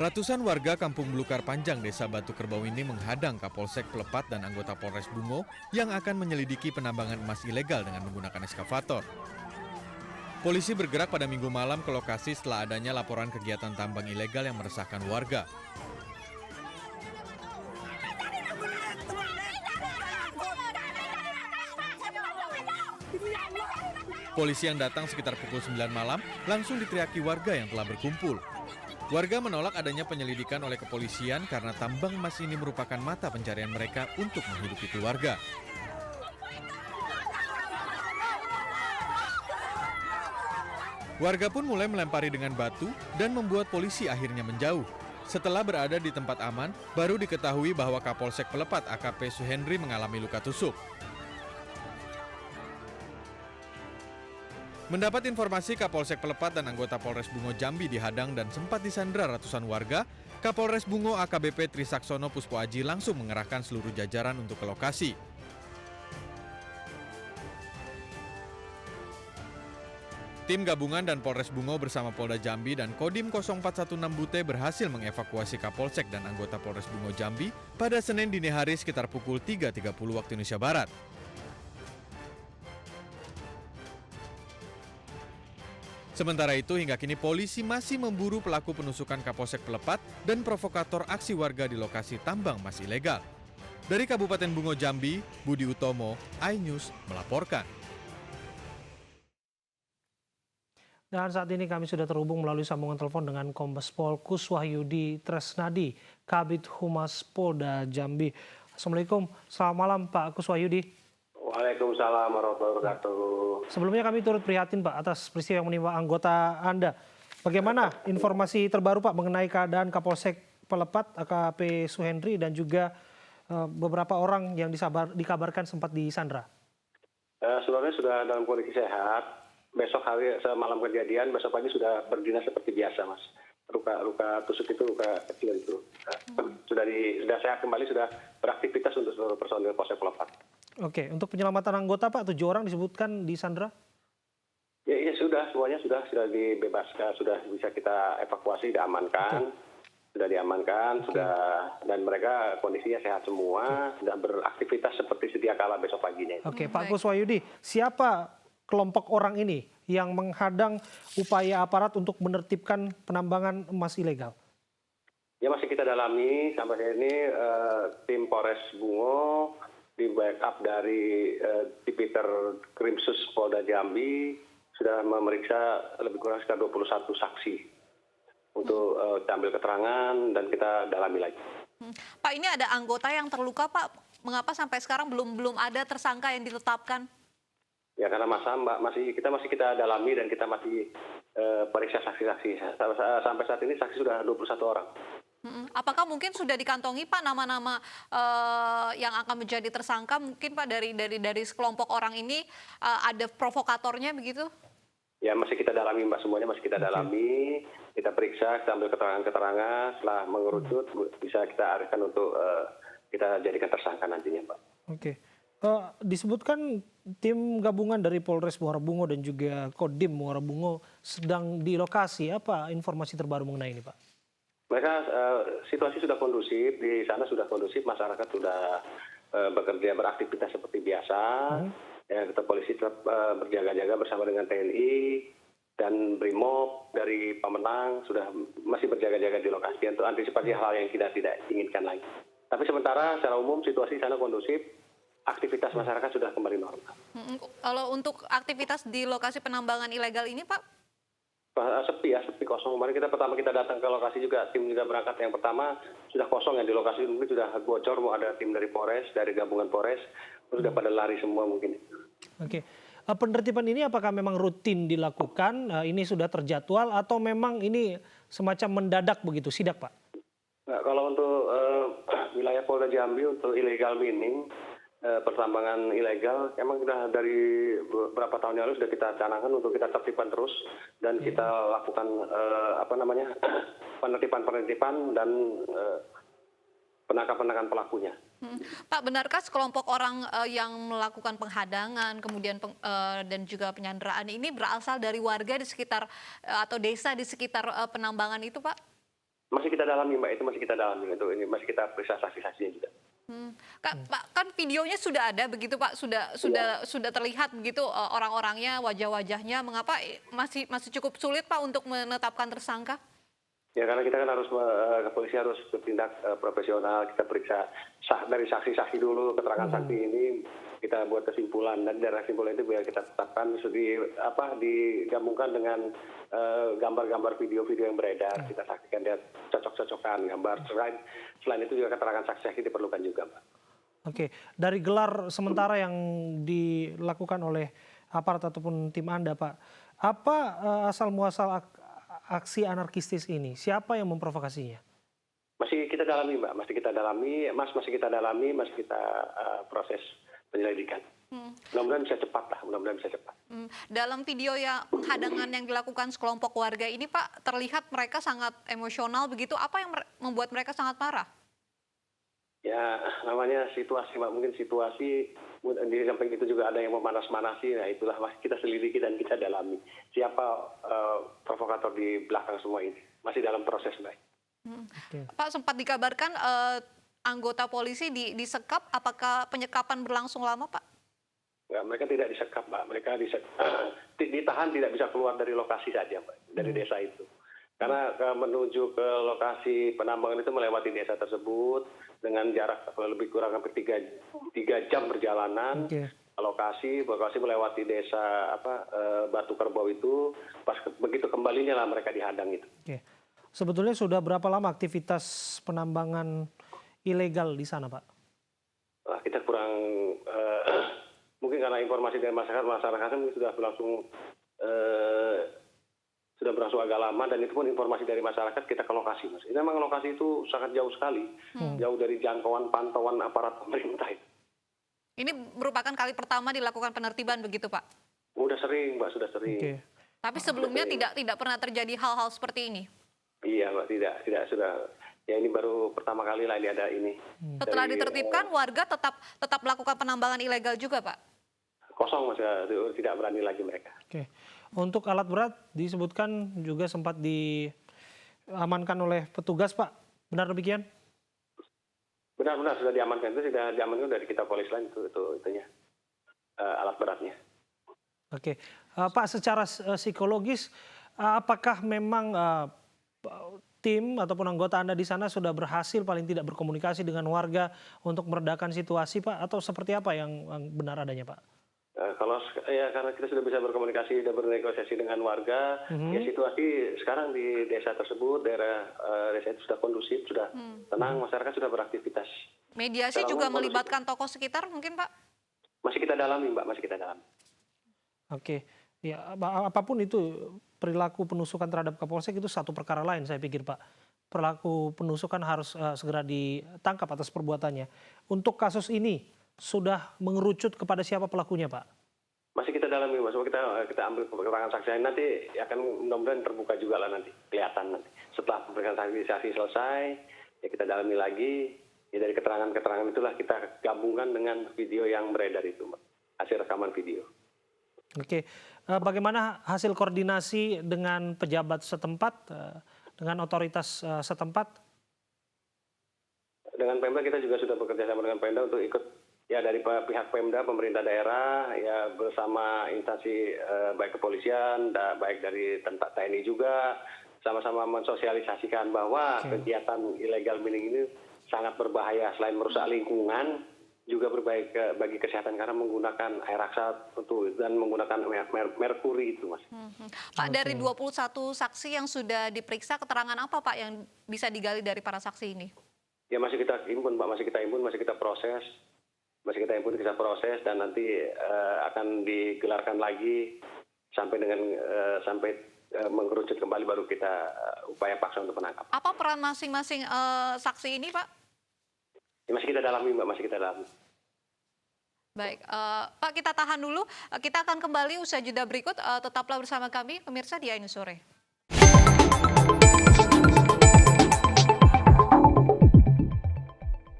Ratusan warga Kampung Belukar Panjang, Desa Batu Kerbau ini menghadang Kapolsek Pelepat dan anggota Polres Bungo yang akan menyelidiki penambangan emas ilegal dengan menggunakan eskavator. Polisi bergerak pada Minggu malam ke lokasi setelah adanya laporan kegiatan tambang ilegal yang meresahkan warga. Polisi yang datang sekitar pukul 9 malam langsung diteriaki warga yang telah berkumpul. Warga menolak adanya penyelidikan oleh kepolisian karena tambang emas ini merupakan mata pencarian mereka untuk menghidupi keluarga. Warga pun mulai melempari dengan batu dan membuat polisi akhirnya menjauh. Setelah berada di tempat aman, baru diketahui bahwa Kapolsek Pelepat AKP Suhendri mengalami luka tusuk. Mendapat informasi Kapolsek Pelepat dan anggota Polres Bungo Jambi dihadang dan sempat disandra ratusan warga, Kapolres Bungo AKBP Trisaksono Puspo Aji langsung mengerahkan seluruh jajaran untuk ke lokasi. Tim gabungan dan Polres Bungo bersama Polda Jambi dan Kodim 0416 Bute berhasil mengevakuasi Kapolsek dan anggota Polres Bungo Jambi pada Senin dini hari sekitar pukul 3.30 waktu Indonesia Barat. Sementara itu, hingga kini polisi masih memburu pelaku penusukan Kapolsek Pelepat dan provokator aksi warga di lokasi tambang emas ilegal. Dari Kabupaten Bungo Jambi, Budi Utomo, iNews melaporkan. Dan saat ini kami sudah terhubung melalui sambungan telepon dengan Kombes Pol Kuswahyudi Tresnadi, Kabid Humas Polda Jambi. Assalamualaikum, selamat malam Pak Kuswahyudi. Waalaikumsalam warahmatullahi wabarakatuh. Sebelumnya kami turut prihatin Pak atas peristiwa yang menimpa anggota Anda. Bagaimana informasi terbaru Pak mengenai keadaan Kapolsek Pelepat AKP Suhendri dan juga beberapa orang yang dikabarkan sempat disandra? Sebenarnya sudah dalam kondisi sehat. Besok hari malam kejadian, besok pagi sudah berdinas seperti biasa, Mas. Luka tusuk itu luka kecil itu. Sudah sehat kembali, sudah beraktivitas untuk seluruh personil Polsek Pelepat. Oke, untuk penyelamatan anggota Pak, 7 orang disebutkan di Sandra? Ya sudah, semuanya sudah dibebaskan, sudah bisa kita evakuasi, diamankan. Sudah diamankan, dan mereka kondisinya sehat semua, sudah beraktivitas seperti sedia kala besok paginya. Oke, Pak Kuswahyudi, siapa kelompok orang ini yang menghadang upaya aparat untuk menertibkan penambangan emas ilegal? Ya masih kita dalami, sampai saat ini tim Polres Bungo di backup dari Tipiter Krimsus Polda Jambi sudah memeriksa lebih kurang sekitar 21 saksi untuk ambil keterangan dan kita dalami lagi. Pak, ini ada anggota yang terluka Pak, mengapa sampai sekarang belum ada tersangka yang ditetapkan? Ya karena kita masih kita dalami dan kita masih periksa saksi-saksi. Sampai saat ini saksi sudah 21 orang. Apakah mungkin sudah dikantongi Pak nama-nama yang akan menjadi tersangka mungkin Pak dari sekelompok orang ini ada provokatornya begitu? Ya masih kita dalami Mbak, semuanya masih kita dalami, kita periksa, kita ambil keterangan-keterangan, setelah mengerucut bisa kita arahkan untuk kita jadikan tersangka nantinya Pak. Oke. Disebutkan tim gabungan dari Polres Muara Bungo dan juga Kodim Muara Bungo sedang di lokasi. Apa informasi terbaru mengenai ini Pak? Mereka situasi sudah kondusif, di sana sudah kondusif, masyarakat sudah bekerja beraktivitas seperti biasa. Ya, kita polisi tetap berjaga-jaga bersama dengan TNI dan Brimob dari Pemenang sudah masih berjaga-jaga di lokasi untuk antisipasi hal yang tidak inginkan lagi. Tapi sementara secara umum situasi di sana kondusif, aktivitas masyarakat sudah kembali normal. Kalau untuk aktivitas di lokasi penambangan ilegal ini Pak? Sepi kosong. Kemarin pertama kita datang ke lokasi juga, tim juga berangkat yang pertama sudah kosong ya di lokasi, mungkin sudah bocor, mau ada tim dari Polres, dari gabungan Polres, sudah pada lari semua mungkin. Oke, penertiban ini apakah memang rutin dilakukan, ini sudah terjadwal atau memang ini semacam mendadak begitu, sidak Pak? Nah, kalau untuk wilayah Polda Jambi untuk illegal mining, pertambangan ilegal emang sudah dari beberapa tahun yang lalu sudah kita canangkan untuk kita tertibkan terus dan kita lakukan penertiban dan penangkapan pelakunya. Pak, benarkah sekelompok orang yang melakukan penghadangan kemudian dan juga penyanderaan ini berasal dari warga di sekitar atau desa di sekitar penambangan itu Pak? Masih kita dalami Mbak, itu masih kita dalami, itu ini masih kita periksa saksi-saksinya juga. Pak, kan videonya sudah ada begitu Pak, sudah terlihat begitu orang-orangnya, wajah-wajahnya. Mengapa masih cukup sulit Pak untuk menetapkan tersangka? Ya karena kita kan harus kepolisian harus bertindak profesional, kita periksa dari saksi-saksi dulu, keterangan saksi ini kita buat kesimpulan, dan dari kesimpulan itu biar kita tetapkan digabungkan dengan gambar-gambar video-video yang beredar, kita saksikan dia cocok-cocokan gambar. Selain itu juga keterangan saksi-saksi diperlukan juga, Mbak. Oke, dari gelar sementara yang dilakukan oleh aparat ataupun tim Anda, Pak, apa asal muasal aksi anarkistis ini? Siapa yang memprovokasinya? Masih kita dalami, Mbak. Masih kita dalami, masih kita proses penyelidikan. Mudah-mudahan bisa cepat lah, mudah-mudahan bisa cepat. Dalam video yang penghadangan yang dilakukan sekelompok warga ini, Pak, terlihat mereka sangat emosional begitu. Apa yang membuat mereka sangat marah? Ya, namanya situasi, Mbak. Mungkin situasi, di samping itu juga ada yang memanas-manasi. Nah, itulah masih kita selidiki dan kita dalami. Siapa provokator di belakang semua ini? Masih dalam proses, Mbak. Pak, sempat dikabarkan anggota polisi disekap. Apakah penyekapan berlangsung lama, Pak? Ya, mereka tidak disekap, Mbak. Mereka ditahan, tidak bisa keluar dari lokasi saja, Mbak. Dari desa itu. Karena menuju ke lokasi penambangan itu melewati desa tersebut dengan jarak lebih kurang hampir 3 jam perjalanan. Lokasi melewati desa Batu Kerbau itu, pas begitu kembalinya lah mereka dihadang itu. Sebetulnya sudah berapa lama aktivitas penambangan ilegal di sana, Pak? Kita kurang, mungkin karena informasi dari masyarakat mungkin sudah berlangsung agak lama, dan itu pun informasi dari masyarakat kita ke lokasi, Mas. Ini memang lokasi itu sangat jauh sekali, jauh dari jangkauan pantauan aparat pemerintah itu. Ini merupakan kali pertama dilakukan penertiban begitu, Pak? Udah sering, Mbak, sudah sering. Tapi sebelumnya tidak pernah terjadi hal-hal seperti ini? Iya, Mbak, tidak sudah. Ya ini baru pertama kali lah ini ada ini. Setelah ditertibkan, warga tetap melakukan penambangan ilegal juga, Pak? Kosong, Mas, tidak berani lagi mereka. Untuk alat berat disebutkan juga sempat diamankan oleh petugas, Pak. Benar demikian? Benar sudah diamankan. Itu sudah diamankan dari kita polis lain itunya alat beratnya. Pak, secara psikologis apakah memang tim ataupun anggota Anda di sana sudah berhasil paling tidak berkomunikasi dengan warga untuk meredakan situasi, Pak, atau seperti apa yang benar adanya, Pak? Karena kita sudah bisa berkomunikasi dan bernegosiasi dengan warga, ya situasi sekarang di desa tersebut, daerah desa itu sudah kondusif, sudah tenang, masyarakat sudah beraktivitas. Mediasi juga melibatkan tokoh sekitar mungkin, Pak? Masih kita dalami, Mbak, masih kita dalami. Ya apapun itu, perilaku penusukan terhadap Kapolsek itu satu perkara lain saya pikir, Pak. Perilaku penusukan harus segera ditangkap atas perbuatannya. Untuk kasus ini sudah mengerucut kepada siapa pelakunya, Pak? Masih kita dalami, Mas. Kita ambil keterangan saksi nanti akan mudah-mudahan terbuka juga lah nanti, kelihatan nanti. Setelah pemeriksaan saksi selesai, ya kita dalami lagi. Ya dari keterangan-keterangan itulah kita gabungkan dengan video yang beredar itu, Mbak. Hasil rekaman video. Bagaimana hasil koordinasi dengan pejabat setempat, dengan otoritas setempat? Dengan Pemda kita juga sudah bekerja sama dengan Pemda untuk ikut, ya dari pihak Pemda, pemerintah daerah, ya bersama instansi baik kepolisian, baik dari TNI juga, sama-sama mensosialisasikan bahwa kegiatan illegal mining ini sangat berbahaya, selain merusak lingkungan, juga berbahaya bagi kesehatan karena menggunakan air raksa dan menggunakan merkuri itu, Mas. Pak, dari 21 saksi yang sudah diperiksa, keterangan apa, Pak, yang bisa digali dari para saksi ini? Ya masih kita impun, Pak, masih kita proses. Kita proses dan nanti akan digelarkan lagi sampai mengerucut kembali, baru kita upaya paksa untuk menangkap. Apa peran masing-masing saksi ini, Pak? Ya, masih kita dalami, Mbak, masih kita dalami. Baik, Pak, kita tahan dulu. Kita akan kembali usai jeda berikut. Tetaplah bersama kami, pemirsa di Ainus Sore.